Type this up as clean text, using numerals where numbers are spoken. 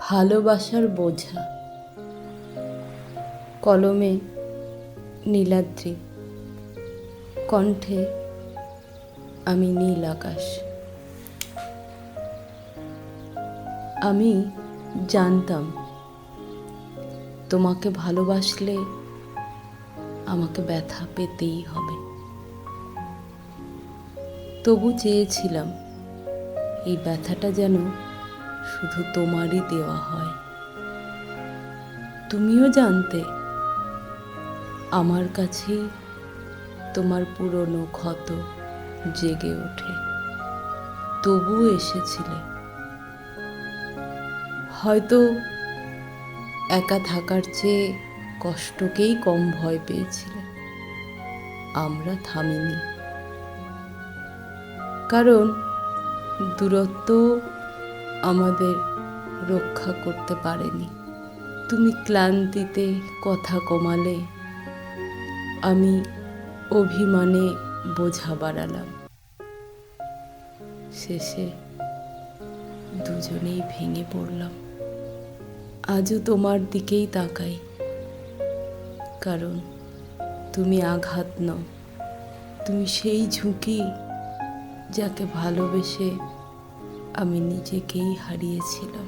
ভালোবাসার বোঝা। কলমে নীলাদ্রি, কণ্ঠে আমি নীল আকাশ। আমি জানতাম তোমাকে ভালোবাসলে আমাকে ব্যথা পেতেই হবে। তবু চেয়েছিলাম এই ব্যথাটা যেন শুধু তোমারই দেওয়া হয়। তুমিও জানতে আমার কাছেই তোমার পুরনো ক্ষত জেগে ওঠে। তবু এসেছিলে। হয়তো একা থাকার চেয়ে কষ্টকেই কম ভয় পেয়েছিলে। আমরা থামিনি, কারণ দূরত্ব আমাদের রক্ষা করতে পারেনি। তুমি ক্লান্তিতে কথা কমালে, আমি অভিমানে বোঝা বাড়ালাম। শেষে দুজনেই ভেঙে পড়লাম। আজও তোমার দিকেই তাকাই, কারণ তুমি আঘাত নও, তুমি সেই ঝুঁকি যাকে ভালোবেসে আমি নিজেকেই হারিয়েছিলাম।